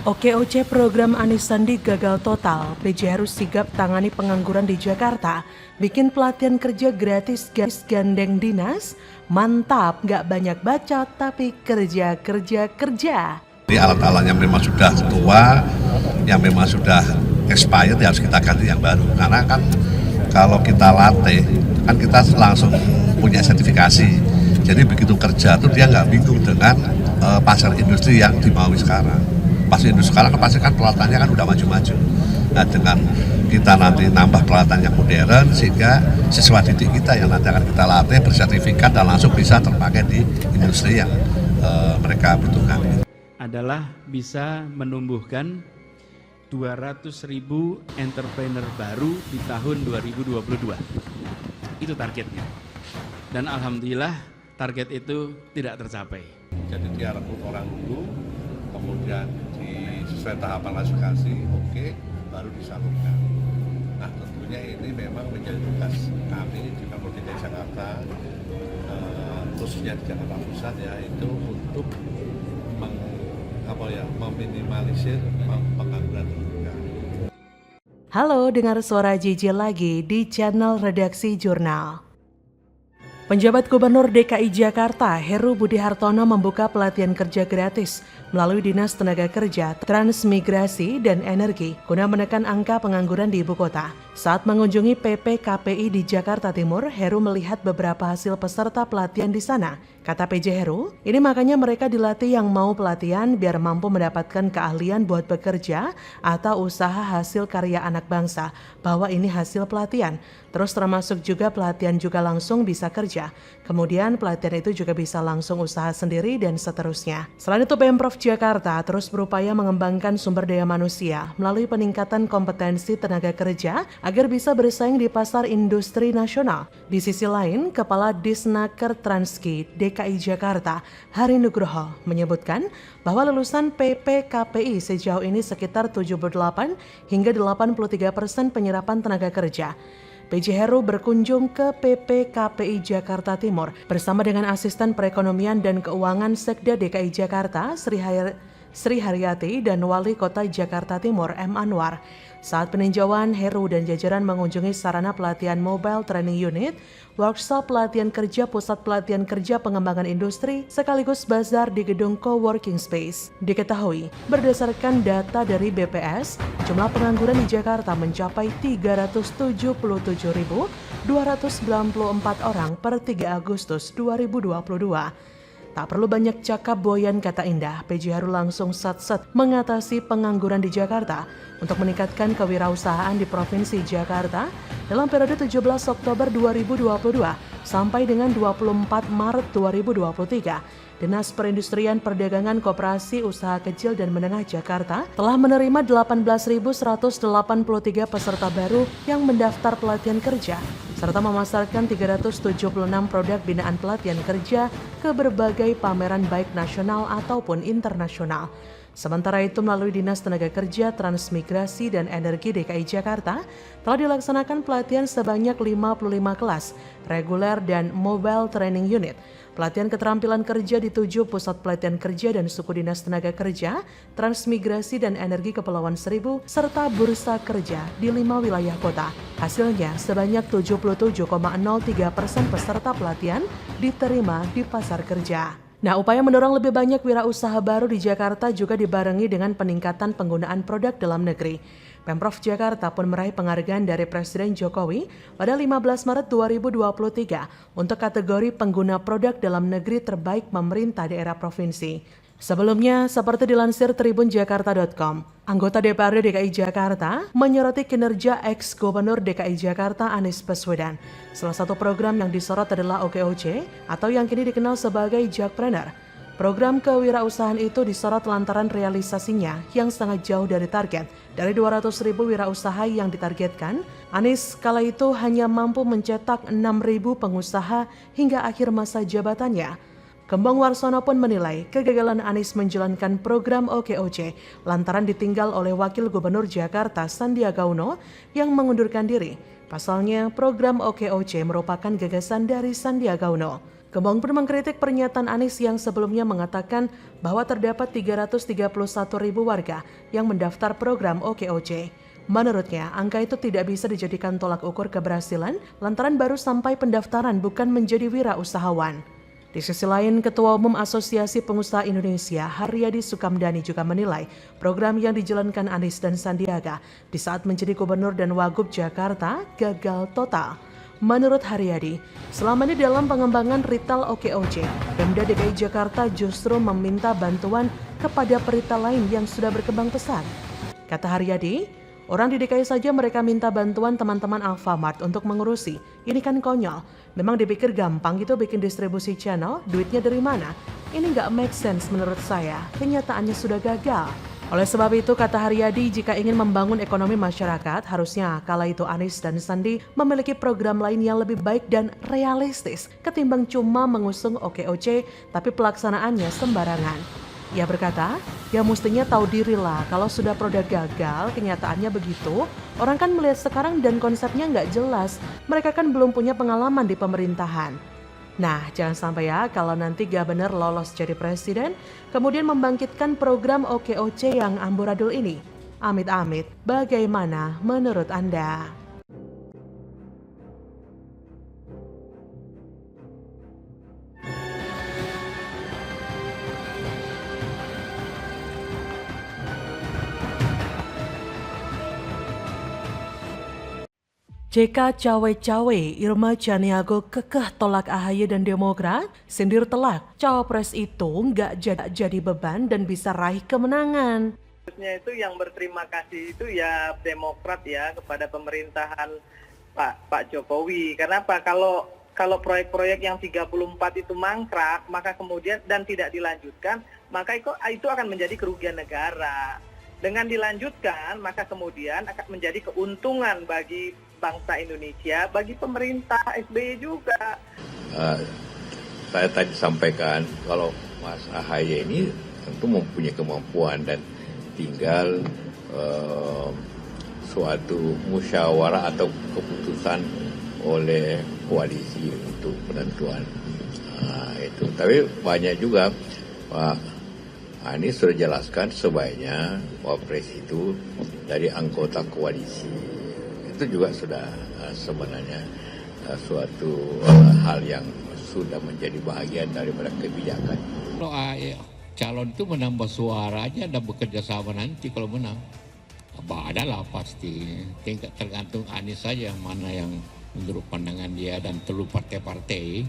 OKOC program Anies Sandi gagal total. PJ harus sigap tangani pengangguran di Jakarta. Bikin pelatihan kerja gratis gandeng dinas. Mantap, gak banyak baca tapi kerja. Ini alat-alat yang memang sudah tua, yang memang sudah expired ya harus kita ganti yang baru. Karena kan kalau kita latih, kan kita langsung punya sertifikasi. Jadi begitu kerja tuh dia nggak bingung dengan pasar industri yang dimaui sekarang. Pasar industri sekarang pasti kan peralatannya kan udah maju-maju. Nah dengan kita nanti nambah peralatan yang modern sehingga siswa didik kita yang nanti akan kita latih bersertifikat dan langsung bisa terpakai di industri yang mereka butuhkan. Adalah bisa menumbuhkan 200.000 entrepreneur baru di tahun 2022. Itu targetnya. Dan alhamdulillah target itu tidak tercapai. Jadi dia rekrut orang dulu, kemudian sesuai tahapan klasifikasi, oke, baru disalurkan. Nah tentunya ini memang menjadi tugas kami di Pemprov DKI Jakarta, khususnya di Jakarta Pusat ya, itu untuk meminimalisir pengangguran terbuka. Halo, dengar suara JJ lagi di channel Redaksi Jurnal. Penjabat Gubernur DKI Jakarta Heru Budi Hartono membuka pelatihan kerja gratis melalui Dinas Tenaga Kerja, Transmigrasi, dan Energi guna menekan angka pengangguran di ibu kota. Saat mengunjungi PP KPI di Jakarta Timur, Heru melihat beberapa hasil peserta pelatihan di sana. Kata PJ Heru, ini makanya mereka dilatih yang mau pelatihan biar mampu mendapatkan keahlian buat bekerja atau usaha hasil karya anak bangsa, bahwa ini hasil pelatihan. Terus termasuk juga pelatihan juga langsung bisa kerja. Kemudian pelatihan itu juga bisa langsung usaha sendiri dan seterusnya. Selain itu Pemprov Jakarta terus berupaya mengembangkan sumber daya manusia melalui peningkatan kompetensi tenaga kerja agar bisa bersaing di pasar industri nasional. Di sisi lain, Kepala Disnaker Transki DKI Jakarta Hari Nugroho menyebutkan bahwa lulusan PP KPI sejauh ini sekitar 78 hingga 83% penyerapan tenaga kerja. PJ Heru berkunjung ke PP KPI Jakarta Timur bersama dengan Asisten Perekonomian dan Keuangan Sekda DKI Jakarta Sri Haryati dan Wali Kota Jakarta Timur M. Anwar. Saat peninjauan, Heru dan jajaran mengunjungi sarana pelatihan Mobile Training Unit, workshop pelatihan kerja Pusat Pelatihan Kerja Pengembangan Industri, sekaligus bazar di gedung Coworking Space. Diketahui, berdasarkan data dari BPS, jumlah pengangguran di Jakarta mencapai 377.294 orang per 3 Agustus 2022. Tak perlu banyak cakap boyan kata indah, PJ Heru langsung sat-set mengatasi pengangguran di Jakarta untuk meningkatkan kewirausahaan di Provinsi Jakarta dalam periode 17 Oktober 2022 sampai dengan 24 Maret 2023. Dinas Perindustrian Perdagangan Koperasi Usaha Kecil dan Menengah Jakarta telah menerima 18.183 peserta baru yang mendaftar pelatihan kerja, serta memasarkan 376 produk binaan pelatihan kerja ke berbagai pameran baik nasional ataupun internasional. Sementara itu melalui Dinas Tenaga Kerja, Transmigrasi, dan Energi DKI Jakarta telah dilaksanakan pelatihan sebanyak 55 kelas, reguler dan mobile training unit. Pelatihan keterampilan kerja di 7 pusat pelatihan kerja dan suku dinas tenaga kerja, transmigrasi dan energi Kepulauan Seribu, serta bursa kerja di 5 wilayah kota. Hasilnya sebanyak 77,03% peserta pelatihan diterima di pasar kerja. Nah, upaya mendorong lebih banyak wirausaha baru di Jakarta juga dibarengi dengan peningkatan penggunaan produk dalam negeri. Pemprov Jakarta pun meraih penghargaan dari Presiden Jokowi pada 15 Maret 2023 untuk kategori pengguna produk dalam negeri terbaik pemerintah daerah provinsi. Sebelumnya, seperti dilansir tribunjakarta.com, anggota DPRD DKI Jakarta menyoroti kinerja ex-Gubernur DKI Jakarta Anies Baswedan. Salah satu program yang disorot adalah OKOC atau yang kini dikenal sebagai Jakpreneur. Program kewirausahaan itu disorot lantaran realisasinya yang sangat jauh dari target. Dari 200.000 wirausaha yang ditargetkan, Anies kala itu hanya mampu mencetak 6.000 pengusaha hingga akhir masa jabatannya. Gembong Warsono pun menilai kegagalan Anies menjalankan program OKOC lantaran ditinggal oleh Wakil Gubernur Jakarta Sandiaga Uno yang mengundurkan diri. Pasalnya, program OKOC merupakan gagasan dari Sandiaga Uno. Gembong pun mengkritik pernyataan Anies yang sebelumnya mengatakan bahwa terdapat 331.000 warga yang mendaftar program OKOC. Menurutnya, angka itu tidak bisa dijadikan tolak ukur keberhasilan lantaran baru sampai pendaftaran bukan menjadi wirausahawan. Di sisi lain, Ketua Umum Asosiasi Pengusaha Indonesia, Haryadi Sukamdhani juga menilai program yang dijalankan Anies dan Sandiaga di saat menjadi Gubernur dan Wagub Jakarta gagal total. Menurut Haryadi, selama ini dalam pengembangan retail OKOC, Pemda DKI Jakarta justru meminta bantuan kepada peritel lain yang sudah berkembang pesat. Kata Haryadi, orang di DKI saja mereka minta bantuan teman-teman Alfamart untuk mengurusi. Ini kan konyol. Memang dipikir gampang gitu bikin distribusi channel, duitnya dari mana? Ini nggak make sense menurut saya. Kenyataannya sudah gagal. Oleh sebab itu, kata Haryadi, jika ingin membangun ekonomi masyarakat, harusnya kala itu Anies dan Sandi memiliki program lain yang lebih baik dan realistis ketimbang cuma mengusung OKOC tapi pelaksanaannya sembarangan. Ia berkata, ya mestinya tahu diri lah kalau sudah produk gagal, kenyataannya begitu. Orang kan melihat sekarang dan konsepnya nggak jelas. Mereka kan belum punya pengalaman di pemerintahan. Nah, jangan sampai ya kalau nanti gak bener lolos jadi presiden, kemudian membangkitkan program OKOC yang amburadul ini. Amit-amit, bagaimana menurut Anda? JK cawe-cawe, Irma Chaniago kekeh tolak AHY dan Demokrat, sindir telak, cawapres itu nggak jadi beban dan bisa raih kemenangan. Harusnya itu yang berterima kasih itu ya Demokrat ya kepada pemerintahan Pak Jokowi. Karena apa? Kalau proyek-proyek yang 34 itu mangkrak, maka kemudian dan tidak dilanjutkan, maka itu akan menjadi kerugian negara. Dengan dilanjutkan, maka kemudian akan menjadi keuntungan bagi bangsa Indonesia, bagi pemerintah SBY juga. Saya tadi sampaikan kalau Mas AHY ini tentu mempunyai kemampuan dan tinggal suatu musyawarah atau keputusan oleh koalisi untuk penentuan itu. Tapi banyak juga Pak Anies sudah jelaskan sebaiknya Wapres itu dari anggota koalisi. Itu juga sudah sebenarnya suatu hal yang sudah menjadi bagian daripada kebijakan. Kalau calon itu menambah suaranya dan bekerja sama nanti kalau menang, adalah pasti. Tingkat tergantung Anies saja yang mana yang menurut pandangan dia dan seluruh partai-partai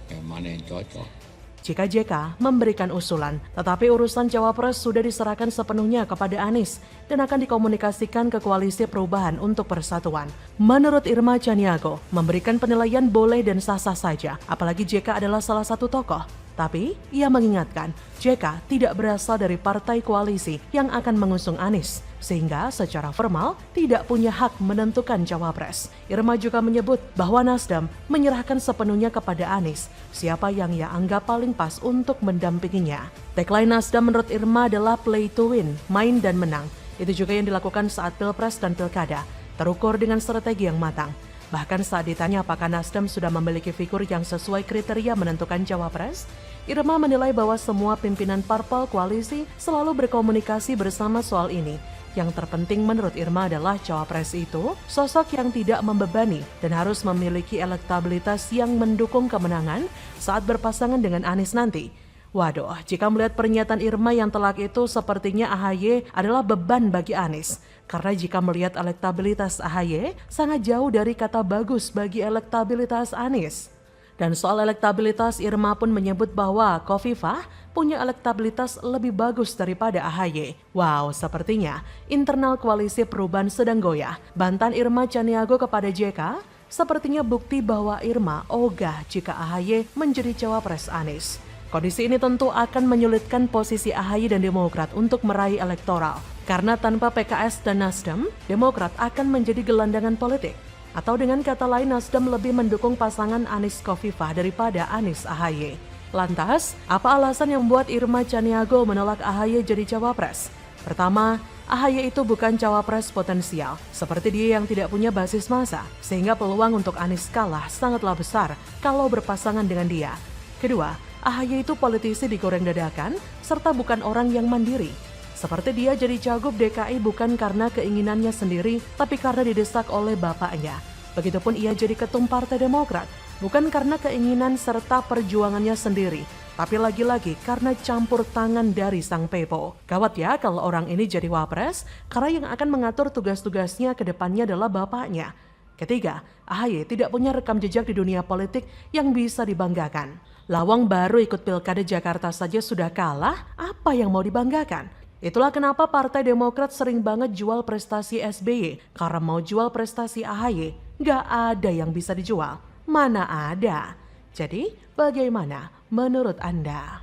yang mana yang cocok. Jika JK memberikan usulan, tetapi urusan cawapres sudah diserahkan sepenuhnya kepada Anies dan akan dikomunikasikan ke Koalisi Perubahan untuk Persatuan. Menurut Irma Chaniago, memberikan penilaian boleh dan sah-sah saja, apalagi JK adalah salah satu tokoh. Tapi, ia mengingatkan, JK tidak berasal dari partai koalisi yang akan mengusung Anies, sehingga secara formal tidak punya hak menentukan cawapres. Irma juga menyebut bahwa Nasdem menyerahkan sepenuhnya kepada Anies, siapa yang ia anggap paling pas untuk mendampinginya. Tagline Nasdem menurut Irma adalah play to win, main dan menang. Itu juga yang dilakukan saat Pilpres dan Pilkada, terukur dengan strategi yang matang. Bahkan saat ditanya apakah Nasdem sudah memiliki figur yang sesuai kriteria menentukan cawapres, Irma menilai bahwa semua pimpinan parpol koalisi selalu berkomunikasi bersama soal ini. Yang terpenting menurut Irma adalah cawapres itu sosok yang tidak membebani dan harus memiliki elektabilitas yang mendukung kemenangan saat berpasangan dengan Anies nanti. Waduh, jika melihat pernyataan Irma yang telak itu sepertinya AHY adalah beban bagi Anies. Karena jika melihat elektabilitas AHY sangat jauh dari kata bagus bagi elektabilitas Anies. Dan soal elektabilitas, Irma pun menyebut bahwa Khofifah punya elektabilitas lebih bagus daripada AHY. Wow, sepertinya internal Koalisi Perubahan sedang goyah. Bantahan Irma Chaniago kepada JK sepertinya bukti bahwa Irma ogah jika AHY menjadi cawapres Anies. Kondisi ini tentu akan menyulitkan posisi AHY dan Demokrat untuk meraih elektoral. Karena tanpa PKS dan Nasdem, Demokrat akan menjadi gelandangan politik. Atau dengan kata lain, Nasdem lebih mendukung pasangan Anies Khofifah daripada Anies AHY. Lantas, apa alasan yang membuat Irma Chaniago menolak AHY jadi cawapres? Pertama, AHY itu bukan cawapres potensial, seperti dia yang tidak punya basis massa, sehingga peluang untuk Anies kalah sangatlah besar kalau berpasangan dengan dia. Kedua, AHY itu politisi digoreng dadakan serta bukan orang yang mandiri. Seperti dia jadi cagup DKI bukan karena keinginannya sendiri, tapi karena didesak oleh bapaknya. Begitupun ia jadi ketum Partai Demokrat, bukan karena keinginan serta perjuangannya sendiri, tapi lagi-lagi karena campur tangan dari sang Pepo. Gawat ya kalau orang ini jadi wapres, karena yang akan mengatur tugas-tugasnya ke depannya adalah bapaknya. Ketiga, AHY tidak punya rekam jejak di dunia politik yang bisa dibanggakan. Lawang baru ikut Pilkada Jakarta saja sudah kalah, apa yang mau dibanggakan? Itulah kenapa Partai Demokrat sering banget jual prestasi SBY, karena mau jual prestasi AHY, gak ada yang bisa dijual. Mana ada. Jadi, bagaimana menurut Anda?